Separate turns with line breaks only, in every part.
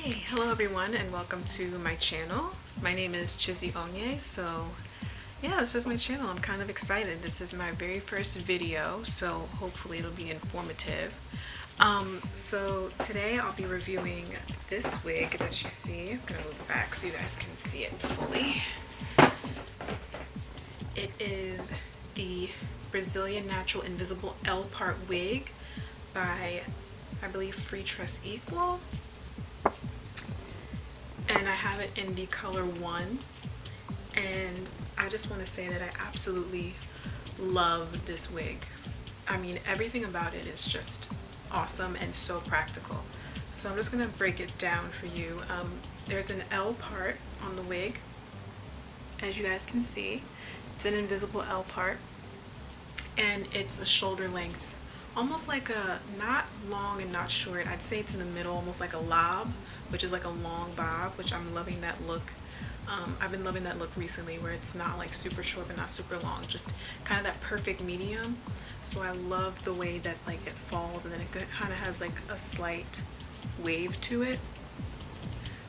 Hello everyone and welcome to my channel. My name is Chizzy Onye. So yeah, this is my channel. I'm kind of excited. This is my very first video, so hopefully it'll be informative. So today I'll be reviewing this wig that you see. I'm gonna move back so you guys can see it fully. It is the Brazilian Natural Invisible L-part wig by, I believe, Freetress Equal. And I have it in the color 1, and I just want to say that I absolutely love this wig. I mean, everything about it is just awesome and so practical. So I'm just going to break it down for you. There's an L part on the wig, as you guys can see. It's an invisible L part, and it's a shoulder length, almost like a, not long and not short, I'd say it's in the middle, almost like a lob, which is like a long bob, which I'm loving that look. I've been loving that look recently, where it's not like super short but not super long, just kind of that perfect medium. So I love the way that like it falls, and then it kind of has like a slight wave to it.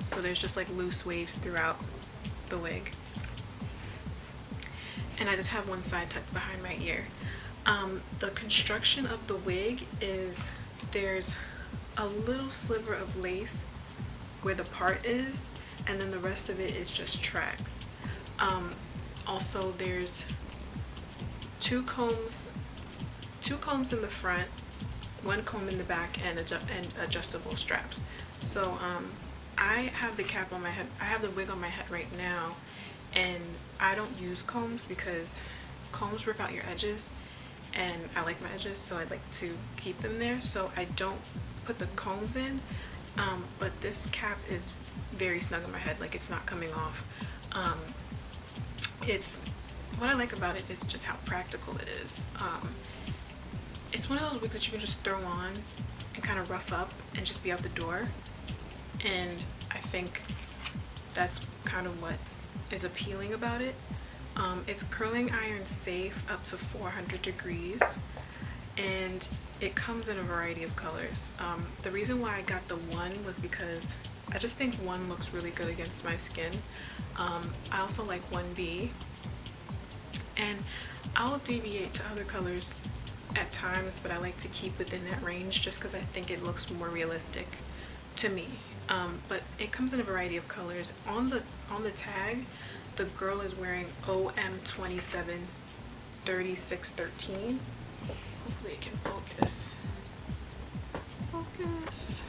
So there's just like loose waves throughout the wig. And I just have one side tucked behind my ear. The construction of the wig is, there's a little sliver of lace where the part is, and then the rest of it is just tracks. Also there's two combs in the front, one comb in the back, and adjustable straps. So I have the cap on my head, I have the wig on my head right now, and I don't use combs because combs rip out your edges, and I like my edges, so I'd like to keep them there, so I don't put the combs in. But this cap is very snug on my head, like it's not coming off. It's, what I like about it is just how practical it is. It's one of those wigs that you can just throw on and kind of rough up and just be out the door, and I think that's kind of what is appealing about it. It's curling iron safe up to 400 degrees, and it comes in a variety of colors. The reason why I got the 1 was because I just think 1 looks really good against my skin. I also like 1B, and I'll deviate to other colors at times, but I like to keep within that range just because I think it looks more realistic to me. But it comes in a variety of colors. On the tag, the girl is wearing OM273613. Hopefully it can focus. Focus.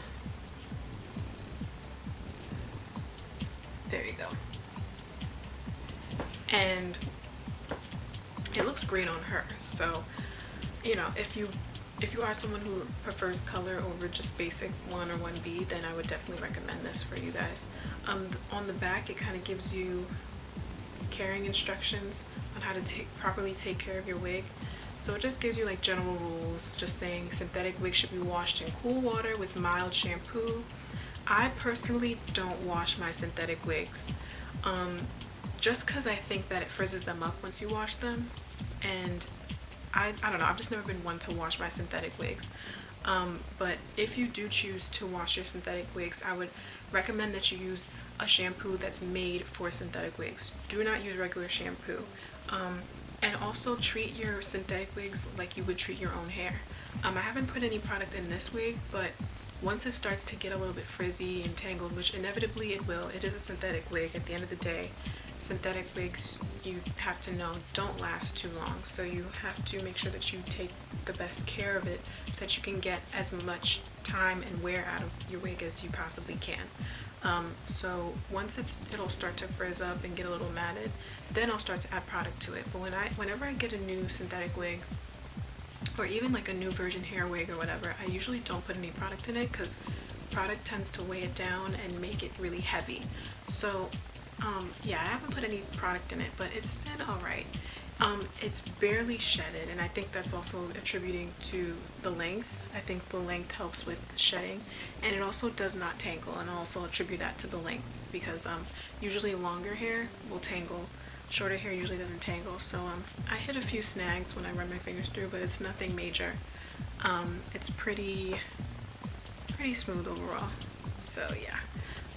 There you go. And it looks great on her. So, you know, if you are someone who prefers color over just basic 1 or 1B, then I would definitely recommend this for you guys. On the back, it kind of gives you carrying instructions on how to properly take care of your wig. So it just gives you like general rules, just saying synthetic wigs should be washed in cool water with mild shampoo. I personally don't wash my synthetic wigs, just because I think that it frizzes them up once you wash them, and I don't know, I've just never been one to wash my synthetic wigs. But if you do choose to wash your synthetic wigs, I would recommend that you use a shampoo that's made for synthetic wigs. Do not use regular shampoo. And also treat your synthetic wigs like you would treat your own hair. I haven't put any product in this wig, but once it starts to get a little bit frizzy and tangled, which inevitably it will, it is a synthetic wig at the end of the day. Synthetic wigs, you have to know, don't last too long, so you have to make sure that you take the best care of it so that you can get as much time and wear out of your wig as you possibly can. So once it'll start to frizz up and get a little matted, then I'll start to add product to it. But whenever I get a new synthetic wig, or even like a new virgin hair wig or whatever, I usually don't put any product in it because product tends to weigh it down and make it really heavy. So yeah, I haven't put any product in it, but it's been alright. It's barely shedded, and I think that's also attributing to the length. I think the length helps with shedding, and it also does not tangle, and I'll also attribute that to the length, because usually longer hair will tangle, shorter hair usually doesn't tangle. So I hit a few snags when I run my fingers through, but it's nothing major. It's pretty smooth overall. So yeah,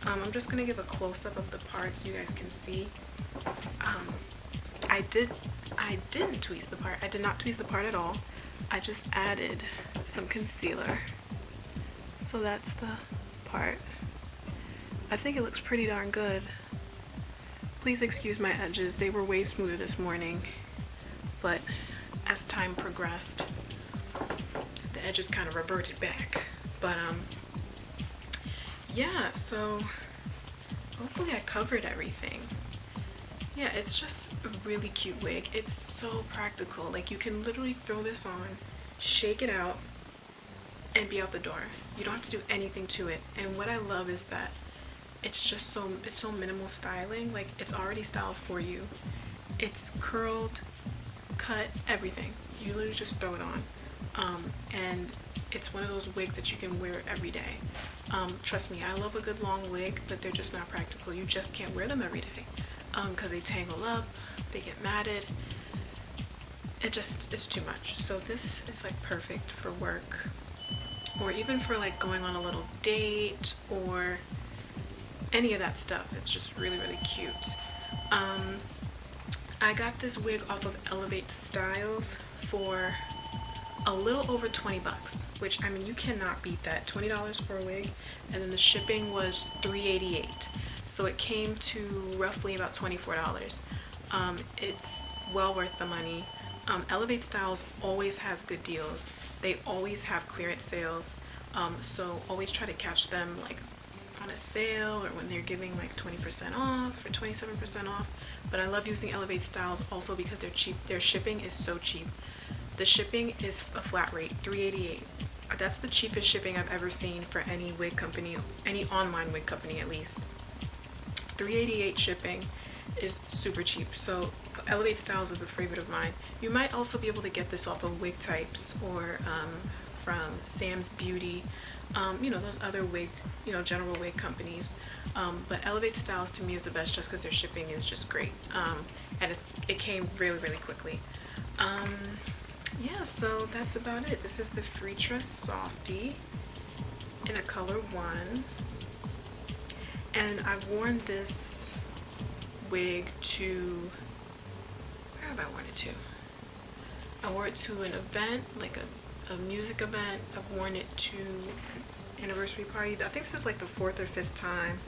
I'm just gonna give a close-up of the part so you guys can see. I didn't tweeze the part. I did not tweeze the part at all. I just added some concealer. So that's the part. I think it looks pretty darn good. Please excuse my edges. They were way smoother this morning, but as time progressed, the edges kind of reverted back. But yeah, so hopefully I covered everything. Yeah, it's just a really cute wig. It's so practical. Like, you can literally throw this on, shake it out, and be out the door. You don't have to do anything to it. And what I love is that it's just so minimal styling. Like, it's already styled for you. It's curled, cut, everything. You literally just throw it on. And it's one of those wigs that you can wear every day. Trust me, I love a good long wig, but they're just not practical. You just can't wear them every day because they tangle up, they get matted. It's too much. So this is like perfect for work, or even for like going on a little date or any of that stuff. It's just really, really cute. I got this wig off of Elevate Styles for a little over 20 bucks, which, I mean, you cannot beat that. $20 for a wig, and then the shipping was $3.88, so it came to roughly about $24. It's well worth the money. Elevate Styles always has good deals. They always have clearance sales, so always try to catch them like on a sale, or when they're giving like 20% off or 27% off. But I love using Elevate Styles also because they're cheap. Their shipping is so cheap. The shipping is a flat rate, $3.88. That's the cheapest shipping I've ever seen for any wig company, any online wig company at least. $3.88 shipping is super cheap. So Elevate Styles is a favorite of mine. You might also be able to get this off of Wig Types or from Sam's Beauty, you know, those other wig, you know, general wig companies. But Elevate Styles to me is the best just because their shipping is just great. And it came really, really quickly. Yeah, so that's about it. This is the Freetress Softy in a color 1. And I've worn this wig to, where have I worn it to? I wore it to an event, like a music event. I've worn it to anniversary parties. I think this is like the 4th or 5th time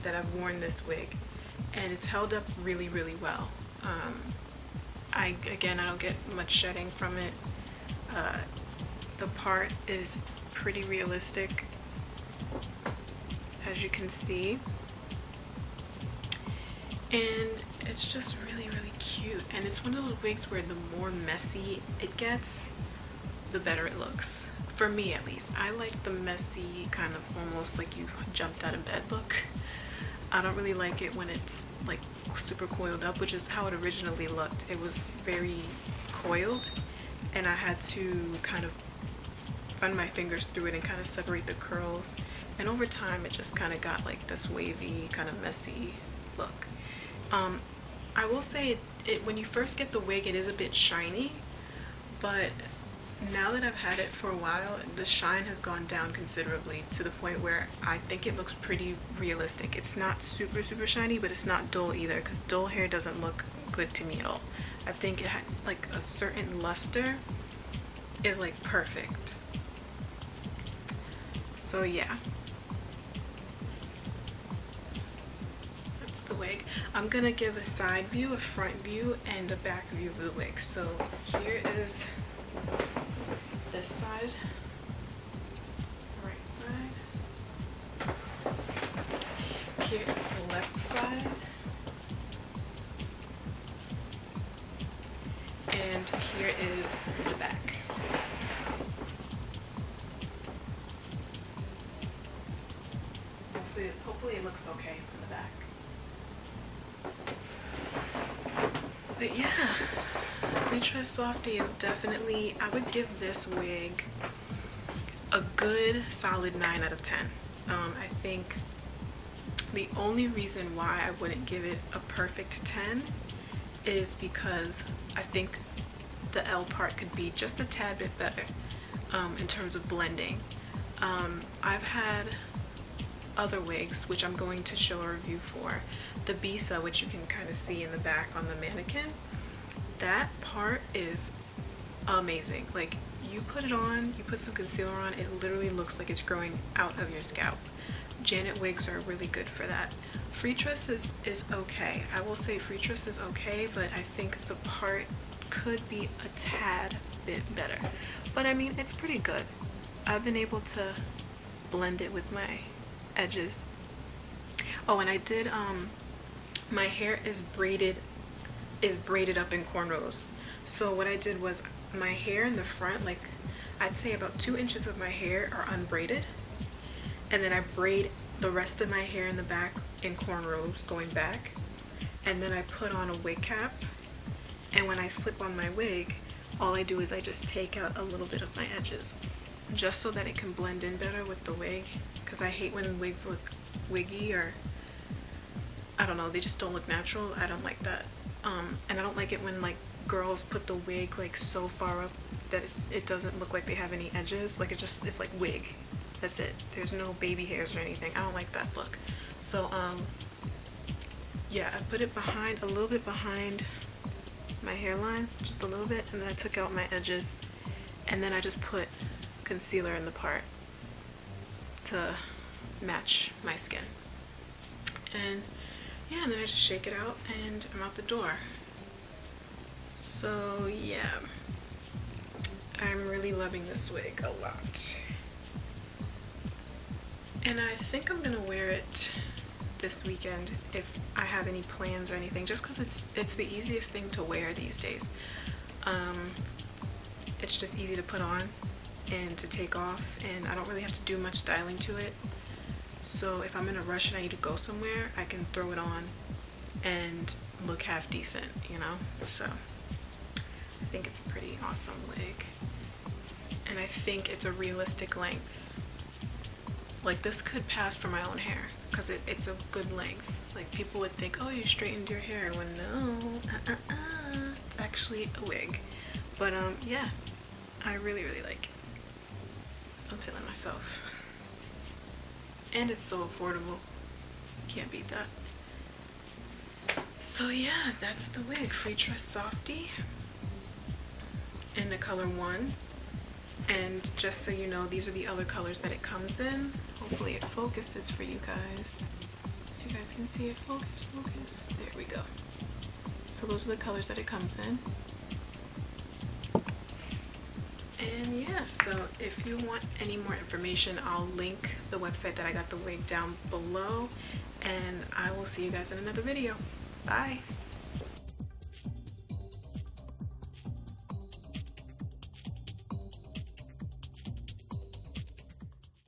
that I've worn this wig, and it's held up really, really well. I don't get much shedding from it. The part is pretty realistic, as you can see, and it's just really, really cute. And it's one of those wigs where the more messy it gets, the better it looks. For me, at least. I like the messy, kind of almost like you jumped out of bed look. I don't really like it when it's like super coiled up, which is how it originally looked. It was very coiled, and I had to kind of run my fingers through it and kind of separate the curls, and over time it just kind of got like this wavy, kind of messy look. I will say it when you first get the wig, it is a bit shiny, but now that I've had it for a while, the shine has gone down considerably to the point where I think it looks pretty realistic. It's not super, super shiny, but it's not dull either, because dull hair doesn't look good to me at all. I think it had like a certain luster is like perfect. So yeah, that's the wig. I'm gonna give a side view, a front view, and a back view of the wig. So here is this side, right side. Here is the left side, and here is the back. Hopefully it looks okay from the back. But yeah, Freetress Softy is definitely, I would give this wig a good solid 9 out of 10. I think the only reason why I wouldn't give it a perfect 10 is because I think the L part could be just a tad bit better in terms of blending. I've had other wigs, which I'm going to show a review for. The Bisa, which you can kind of see in the back on the mannequin, that part is amazing. Like, you put it on, you put some concealer on, it literally looks like it's growing out of your scalp. Janet wigs are really good for that. Freetress is okay. I will say Freetress is okay, but I think the part could be a tad bit better. But I mean, it's pretty good. I've been able to blend it with my edges. Oh, and I did, my hair is braided up in cornrows. So what I did was, my hair in the front, like I'd say about 2 inches of my hair are unbraided, and then I braid the rest of my hair in the back in cornrows going back, and then I put on a wig cap, and when I slip on my wig, all I do is I just take out a little bit of my edges, just so that it can blend in better with the wig, because I hate when wigs look wiggy, or I don't know, they just don't look natural. I don't like that. And I don't like it when like girls put the wig like so far up that it doesn't look like they have any edges. Like it's like wig, that's it. There's no baby hairs or anything. I don't like that look. So yeah, I put it behind, a little bit behind my hairline, just a little bit, and then I took out my edges, and then I just put concealer in the part to match my skin. And yeah, and then I just shake it out and I'm out the door. So yeah, I'm really loving this wig a lot, and I think I'm gonna wear it this weekend if I have any plans or anything, just because it's the easiest thing to wear these days. It's just easy to put on and to take off, and I don't really have to do much styling to it. So if I'm in a rush and I need to go somewhere, I can throw it on and look half decent, you know? So I think it's a pretty awesome wig, and I think it's a realistic length. Like, this could pass for my own hair because it's a good length. Like, people would think, oh, you straightened your hair, when no, it's actually a wig. But yeah, I really like it. I'm feeling myself, and it's so affordable. Can't beat that. So yeah, that's the wig. Freetress Softy in the color 1. And just so you know, these are the other colors that it comes in. Hopefully it focuses for you guys, so you guys can see it. Focus. There we go. So those are the colors that it comes in. And yeah, so if you want any more information, I'll link the website that I got the wig down below, and I will see you guys in another video. Bye.